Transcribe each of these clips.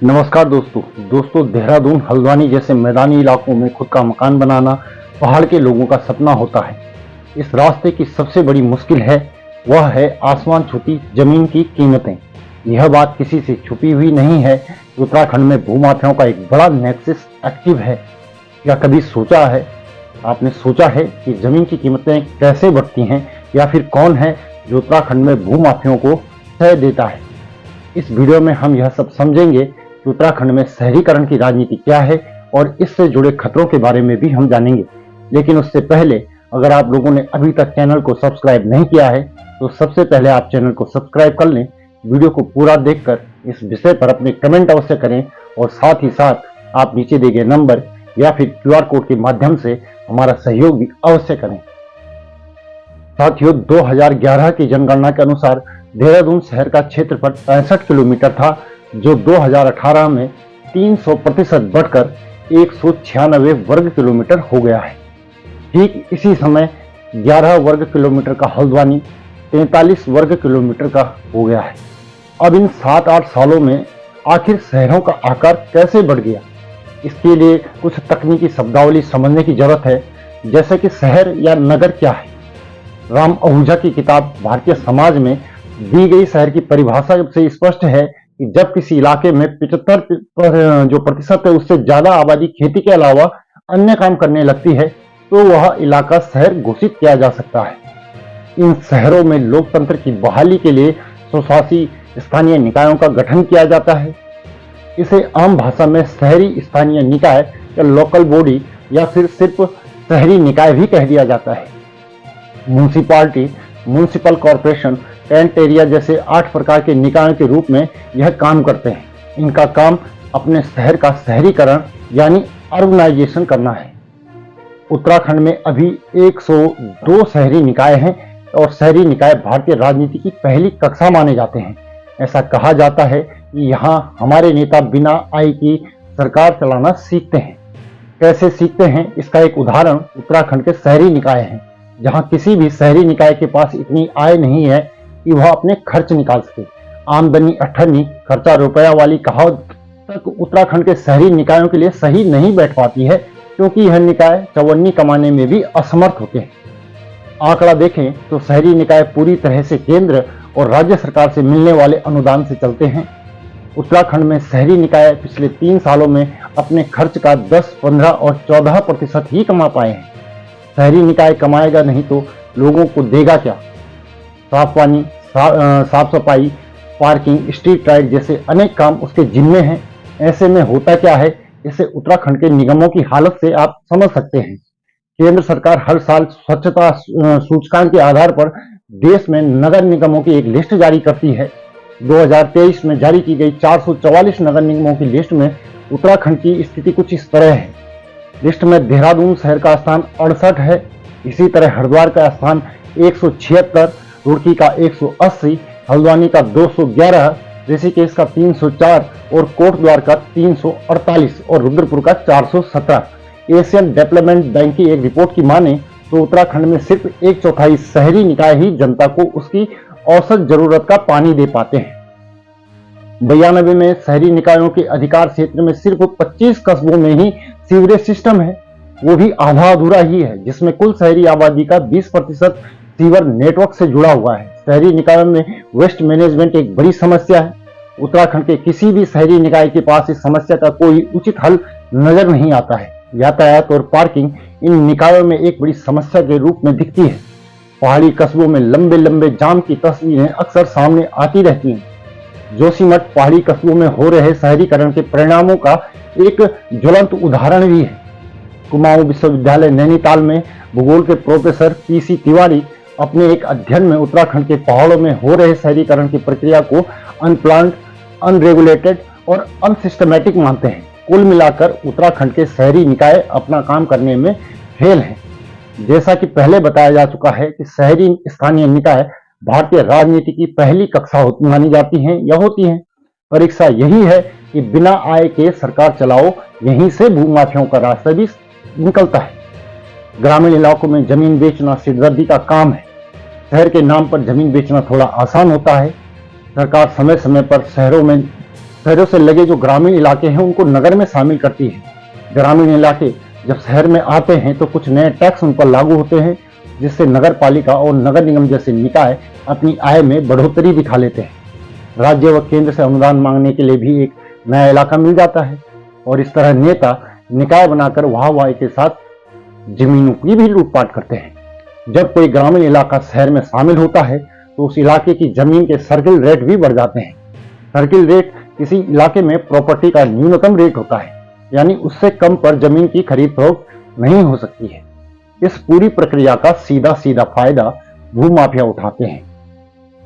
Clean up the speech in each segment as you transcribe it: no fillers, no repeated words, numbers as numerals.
नमस्कार दोस्तों देहरादून हल्द्वानी जैसे मैदानी इलाकों में खुद का मकान बनाना पहाड़ के लोगों का सपना होता है। इस रास्ते की सबसे बड़ी मुश्किल है वह है आसमान छूती जमीन की कीमतें। यह बात किसी से छुपी हुई नहीं है कि उत्तराखंड में भूमाफियाओं का एक बड़ा नेक्सस एक्टिव है। क्या कभी सोचा है, आपने सोचा है कि जमीन की कीमतें कैसे बढ़ती हैं या फिर कौन है जो उत्तराखंड में भूमाफियाओं को तय देता है? इस वीडियो में हम यह सब समझेंगे कि उत्तराखंड में शहरीकरण की राजनीति क्या है और इससे जुड़े खतरों के बारे में भी हम जानेंगे। लेकिन उससे पहले अगर आप लोगों ने अभी तक चैनल को सब्सक्राइब नहीं किया है तो सबसे पहले आप चैनल को सब्सक्राइब कर लें। वीडियो को पूरा देखकर इस विषय पर अपने कमेंट अवश्य करें और साथ ही साथ आप नीचे दिए गए नंबर या फिर QR कोड के माध्यम से हमारा सहयोग भी अवश्य करें। साथियों, 2011 की जनगणना के अनुसार देहरादून शहर का क्षेत्रफल 65 किलोमीटर था, जो 2018 में 300% बढ़कर 196 वर्ग किलोमीटर हो गया है। ठीक इसी समय 11 वर्ग किलोमीटर का हल्द्वानी 43 वर्ग किलोमीटर का हो गया है। अब इन 7-8 सालों में आखिर शहरों का आकार कैसे बढ़ गया, इसके लिए कुछ तकनीकी शब्दावली समझने की जरूरत है, जैसे कि शहर या नगर क्या है। राम आहूजा की किताब भारतीय समाज में दी गई शहर की परिभाषा से स्पष्ट है कि जब किसी इलाके में 75% जो प्रतिशत है उससे ज्यादा आबादी खेती के अलावा अन्य काम करने लगती है तो वह इलाका शहर घोषित किया जा सकता है। इन शहरों में लोकतंत्र की बहाली के लिए स्वशासी स्थानीय निकायों का गठन किया जाता है। इसे आम भाषा में शहरी स्थानीय निकाय या लोकल बॉडी या फिर सिर्फ शहरी निकाय भी कह दिया जाता है। Municipality, municipal corporation, tent area जैसे 8 प्रकार के निकायों के रूप में यह काम करते हैं। इनका काम अपने शहर का शहरीकरण यानी अर्बनाइजेशन करना है। उत्तराखंड में अभी 102 शहरी निकाय हैं और शहरी निकाय भारतीय राजनीति की पहली कक्षा माने जाते हैं। ऐसा कहा जाता है कि यहाँ हमारे नेता बिना आय की सरकार चलाना सीखते हैं। कैसे सीखते हैं, इसका एक उदाहरण उत्तराखंड के शहरी निकाय है, जहाँ किसी भी शहरी निकाय के पास इतनी आय नहीं है कि वह अपने खर्च निकाल सके। आमदनी अठन्नी खर्चा रुपया वाली कहावत तक उत्तराखंड के शहरी निकायों के लिए सही नहीं बैठ पाती है, क्योंकि यह निकाय चवन्नी कमाने में भी असमर्थ होते हैं। आंकड़ा देखें तो शहरी निकाय पूरी तरह से केंद्र और राज्य सरकार से मिलने वाले अनुदान से चलते हैं। उत्तराखंड में शहरी निकाय पिछले 3 सालों में अपने खर्च का 10, 15 और 14% ही कमा पाए हैं। शहरी निकाय कमाएगा नहीं तो लोगों को देगा क्या? साफ पानी, साफ सफाई, पार्किंग, स्ट्रीट लाइट जैसे अनेक काम उसके जिम्मे हैं। ऐसे में होता क्या है, इसे उत्तराखंड के निगमों की हालत से आप समझ सकते हैं। केंद्र सरकार हर साल स्वच्छता सूचकांक के आधार पर देश में नगर निगमों की एक लिस्ट जारी करती है। 2023 में जारी की गई 444 नगर निगमों की लिस्ट में उत्तराखंड की स्थिति कुछ इस तरह है। लिस्ट में देहरादून शहर का स्थान 68 है। इसी तरह हरिद्वार का स्थान 176, रुड़की का 180, हल्द्वानी का 211, ऋषिकेश का 304 और कोटद्वार का 348 और रुद्रपुर का 417। एशियन डेवलपमेंट बैंक की एक रिपोर्ट की माने तो उत्तराखंड में सिर्फ 1/4 शहरी निकाय ही जनता को उसकी औसत जरूरत का पानी दे पाते हैं। 92 में शहरी निकायों के अधिकार क्षेत्र में सिर्फ 25 कस्बों में ही सीवरेज सिस्टम है, वो भी आधा अधूरा ही है, जिसमें कुल शहरी आबादी का 20% सीवर नेटवर्क से जुड़ा हुआ है। शहरी निकायों में वेस्ट मैनेजमेंट एक बड़ी समस्या है। उत्तराखंड के किसी भी शहरी निकाय के पास इस समस्या का कोई उचित हल नजर नहीं आता है। यातायात और पार्किंग इन निकायों में एक बड़ी समस्या के रूप में दिखती है। पहाड़ी कस्बों में लंबे लंबे जाम की तस्वीरें अक्सर सामने आती रहती हैं। जोशीमठ पहाड़ी कस्बों में हो रहे शहरीकरण के परिणामों का एक ज्वलंत उदाहरण भी है। कुमाऊं विश्वविद्यालय नैनीताल में भूगोल के प्रोफेसर PC तिवारी अपने एक अध्ययन में उत्तराखंड के पहाड़ों में हो रहे शहरीकरण की प्रक्रिया को अनप्लान्ड, अनरेगुलेटेड और अनसिस्टमैटिक मानते हैं। कुल मिलाकर उत्तराखंड के शहरी निकाय अपना काम करने में फेल हैं। जैसा कि पहले बताया जा चुका है कि शहरी स्थानीय निकाय भारतीय राजनीति की पहली कक्षा मानी जाती हैं या होती हैं। परीक्षा यही है कि बिना आय के सरकार चलाओ, यहीं से भूमाफियाओं का रास्ता भी निकलता है। ग्रामीण इलाकों में जमीन बेचना सिरदर्दी का काम है। शहर के नाम पर जमीन बेचना थोड़ा आसान होता है। सरकार समय समय पर शहरों में शहरों से लगे जो ग्रामीण इलाके हैं उनको नगर में शामिल करती है। ग्रामीण इलाके जब शहर में आते हैं तो कुछ नए टैक्स उन पर लागू होते हैं, जिससे नगर पालिका और नगर निगम जैसे निकाय अपनी आय में बढ़ोतरी दिखा लेते हैं। राज्य व केंद्र से अनुदान मांगने के लिए भी एक नया इलाका मिल जाता है और इस तरह नेता निकाय बनाकर वाहवाही के साथ जमीनों की भी लूटपाट करते हैं। जब कोई ग्रामीण इलाका शहर में शामिल होता है तो उस इलाके की जमीन के सर्किल रेट भी बढ़ जाते हैं। सर्किल रेट किसी इलाके में प्रॉपर्टी का न्यूनतम रेट होता है, यानी उससे कम पर जमीन की खरीद फरोख्त नहीं हो सकती है। इस पूरी प्रक्रिया का सीधा सीधा फायदा भूमाफिया उठाते हैं।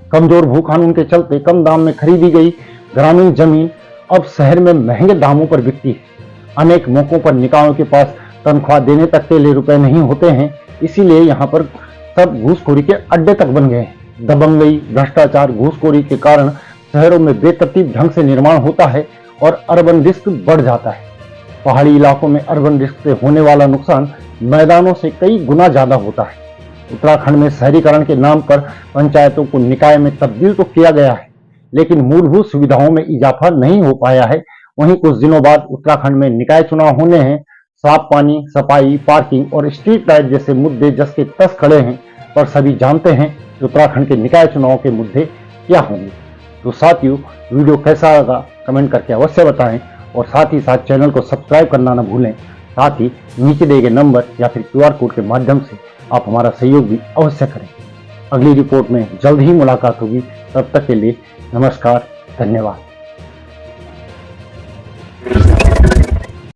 कमजोर भू कानून के चलते कम दाम में खरीदी गई ग्रामीण जमीन अब शहर में महंगे दामों पर बिकती है। अनेक मौकों पर निकायों के पास तनख्वाह देने तक के लिए रुपए नहीं होते हैं, इसीलिए यहाँ पर सब घूसखोरी के अड्डे तक बन गए हैं। दबंगई, भ्रष्टाचार, घूसखोरी के कारण शहरों में बेतरतीब ढंग से निर्माण होता है और अर्बन रिस्क बढ़ जाता है। पहाड़ी इलाकों में अर्बन रिस्क से होने वाला नुकसान मैदानों से कई गुना ज्यादा होता है। उत्तराखंड में शहरीकरण के नाम पर पंचायतों को निकाय में तब्दील तो किया गया है, लेकिन मूलभूत सुविधाओं में इजाफा नहीं हो पाया है। वहीं कुछ दिनों बाद उत्तराखंड में निकाय चुनाव होने हैं। साफ पानी, सफाई, पार्किंग और स्ट्रीट लाइट जैसे मुद्दे जस के तस खड़े हैं, पर सभी जानते हैं कि उत्तराखंड के निकाय चुनाव के मुद्दे क्या होंगे। तो साथियों, वीडियो कैसा लगा कमेंट करके अवश्य बताएं और साथ ही साथ चैनल को सब्सक्राइब करना न भूलें। साथ ही नीचे दिए गए नंबर या फिर QR कोड के माध्यम से आप हमारा सहयोग भी अवश्य करें। अगली रिपोर्ट में जल्द ही मुलाकात होगी। तब तक के लिए नमस्कार, धन्यवाद।